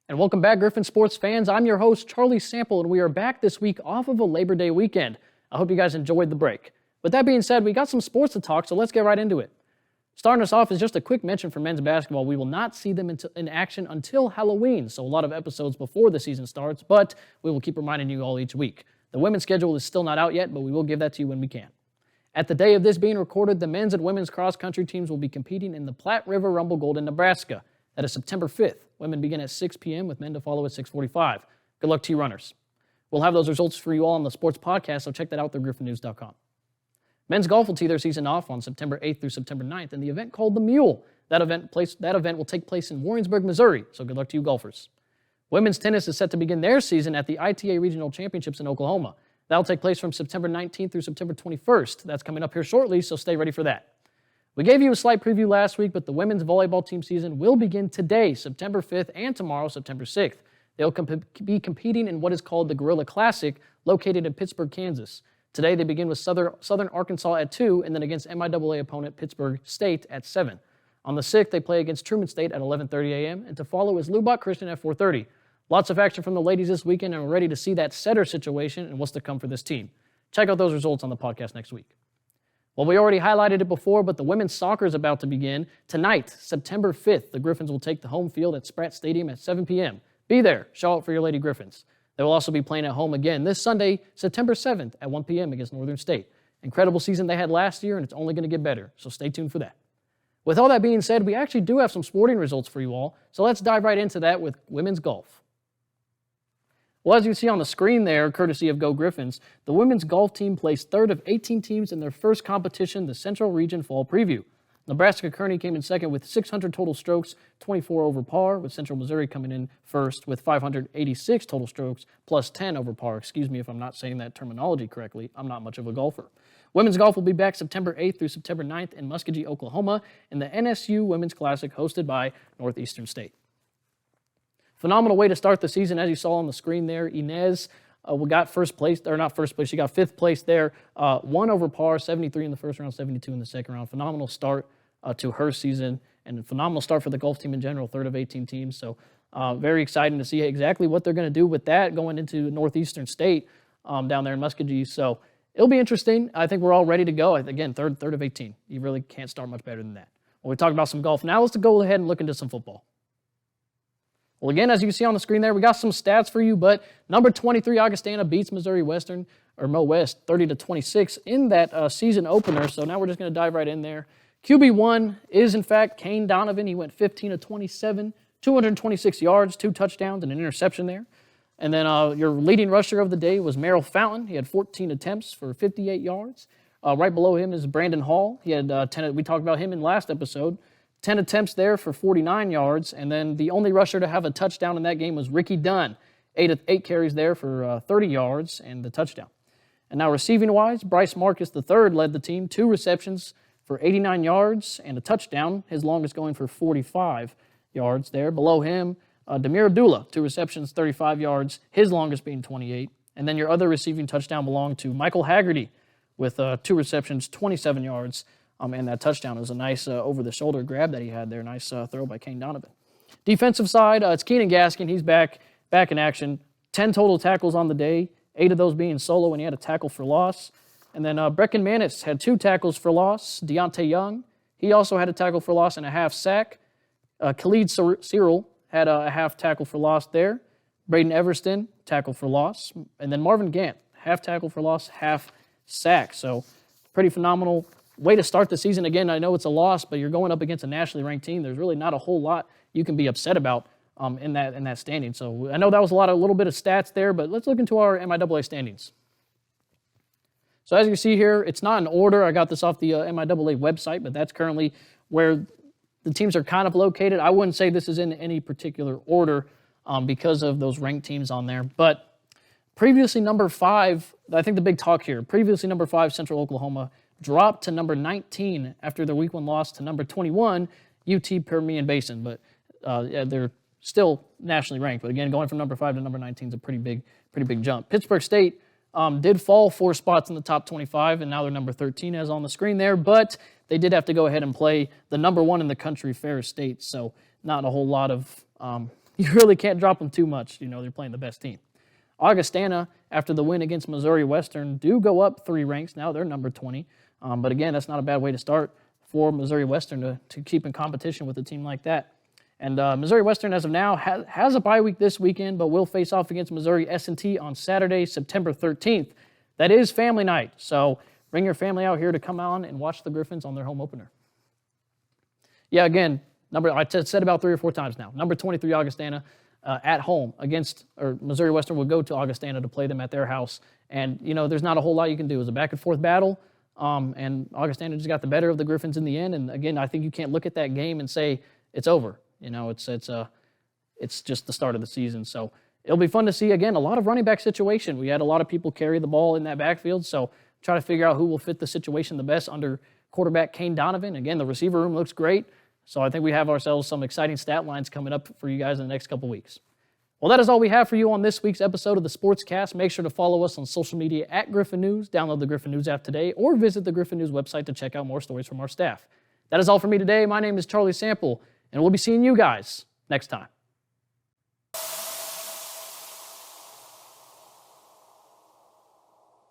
And welcome back, Griffon sports fans. I'm your host, Charlie Sample, and we are back this week off of a Labor Day weekend. I hope you guys enjoyed the break. With that being said, we got some sports to talk, so let's get right into it. Starting us off is just a quick mention for men's basketball. We will not see them in action until Halloween, so a lot of episodes before the season starts, but we will keep reminding you all each week. The women's schedule is still not out yet, but we will give that to you when we can. At the day of this being recorded, the men's and women's cross-country teams will be competing in the Platte River Rumble Gold in Nebraska. That is September 5th. Women begin at 6 p.m. with men to follow at 6:45. Good luck to you runners. We'll have those results for you all on the sports podcast, so check that out through griffonnews.com. Men's golf will tee their season off on September 8th through September 9th in the event called the Mule. That event will take place in Warrensburg, Missouri, so good luck to you golfers. Women's tennis is set to begin their season at the ITA Regional Championships in Oklahoma. That'll take place from September 19th through September 21st. That's coming up here shortly, so stay ready for that. We gave you a slight preview last week, but the women's volleyball team season will begin today, September 5th, and tomorrow, September 6th. They'll be competing in what is called the Gorilla Classic, located in Pittsburgh, Kansas. Today, they begin with Southern Arkansas at 2, and then against MIAA opponent Pittsburgh State at 7. On the 6th, they play against Truman State at 11:30 a.m., and to follow is Lubbock Christian at 4:30. Lots of action from the ladies this weekend, and we're ready to see that setter situation and what's to come for this team. Check out those results on the podcast next week. Well, we already highlighted it before, but the women's soccer is about to begin. Tonight, September 5th, the Griffons will take the home field at Spratt Stadium at 7 p.m. Be there. Show out for your Lady Griffons. They will also be playing at home again this Sunday, September 7th at 1 p.m. against Northern State. Incredible season they had last year, and it's only going to get better, so stay tuned for that. With all that being said, we actually do have some sporting results for you all, so let's dive right into that with women's golf. Well, as you see on the screen there, courtesy of Go Griffons, the women's golf team placed third of 18 teams in their first competition, the Central Region Fall Preview. Nebraska Kearney came in second with 600 total strokes, 24 over par, with Central Missouri coming in first with 586 total strokes, plus 10 over par. Excuse me if I'm not saying that terminology correctly. I'm not much of a golfer. Women's golf will be back September 8th through September 9th in Muskogee, Oklahoma, in the NSU Women's Classic hosted by Northeastern State. Phenomenal way to start the season, as you saw on the screen there. Inez got first place, or not first place, she got fifth place there. 1 over par, 73 in the first round, 72 in the second round. Phenomenal start to her season, and a phenomenal start for the golf team in general, third of 18 teams. So very exciting to see exactly what they're going to do with that going into Northeastern State down there in Muskogee. So it'll be interesting. I think we're all ready to go. Again, third of 18. You really can't start much better than that. Well, we talked about some golf. Now let's go ahead and look into some football. Well, again, as you can see on the screen there, we got some stats for you, but number 23, Augustana beats Missouri Western, or Mo West, 30-26 in that season opener. So now we're just going to dive right in there. QB1 is, in fact, Kane Donovan. He went 15-27, 226 yards, 2 touchdowns, and an interception there. And then your leading rusher of the day was Merrill Fountain. He had 14 attempts for 58 yards. Right below him is Brandon Hall. He had 10. We talked about him in last episode. 10 attempts there for 49 yards, and then the only rusher to have a touchdown in that game was Ricky Dunn. 8 carries there for 30 yards and the touchdown. And now receiving-wise, Bryce Marcus III led the team, 2 receptions for 89 yards and a touchdown, his longest going for 45 yards there. Below him, Demir Abdullah, 2 receptions, 35 yards, his longest being 28. And then your other receiving touchdown belonged to Michael Haggerty with 2 receptions, 27 yards, and that touchdown was a nice over-the-shoulder grab that he had there. Nice throw by Kane Donovan. Defensive side, it's Keenan Gaskin. He's back in action. 10 total tackles on the day, 8 of those being solo, and he had a tackle for loss. And then Brecken Manis had 2 tackles for loss. Deontay Young, he also had a tackle for loss and a half sack. Khalid Cyril had a half tackle for loss there. Braden Everston, tackle for loss. And then Marvin Gant, half tackle for loss, half sack. So pretty phenomenal way to start the season. Again, I know it's a loss, but you're going up against a nationally ranked team. There's really not a whole lot you can be upset about in that standing. So I know that was a little bit of stats there, but let's look into our MIAA standings. So as you see here, it's not in order. I got this off the MIAA website, but that's currently where the teams are kind of located. I wouldn't say this is in any particular order because of those ranked teams on there. But previously number 5, I think the big talk here, previously number 5, Central Oklahoma, dropped to number 19 after their Week 1 loss to number 21, UT Permian Basin. But they're still nationally ranked. But again, going from number 5 to number 19 is a pretty big jump. Pittsburgh State did fall 4 spots in the top 25, and now they're number 13 as on the screen there. But they did have to go ahead and play the number 1 in the country, Ferris State. So not a whole lot of you really can't drop them too much. They're playing the best team. Augustana, after the win against Missouri Western, do go up 3 ranks. Now they're number 20. But again, that's not a bad way to start for Missouri Western to keep in competition with a team like that. And Missouri Western, as of now, has a bye week this weekend, but will face off against Missouri S&T on Saturday, September 13th. That is family night, so bring your family out here to come on and watch the Griffins on their home opener. Yeah, again, I said about 3 or 4 times now. Number 23, Augustana, at home Missouri Western will go to Augustana to play them at their house. And, there's not a whole lot you can do. It was a back-and-forth battle, and Augustana just got the better of the Griffins in the end. And, again, I think you can't look at that game and say it's over. It's just the start of the season. So it'll be fun to see, again, a lot of running back situation. We had a lot of people carry the ball in that backfield, so try to figure out who will fit the situation the best under quarterback Kane Donovan. Again, the receiver room looks great, so I think we have ourselves some exciting stat lines coming up for you guys in the next couple weeks. Well, that is all we have for you on this week's episode of the Sportscast. Make sure to follow us on social media at Griffon News, download the Griffon News app today, or visit the Griffon News website to check out more stories from our staff. That is all for me today. My name is Charlie Sample, and we'll be seeing you guys next time.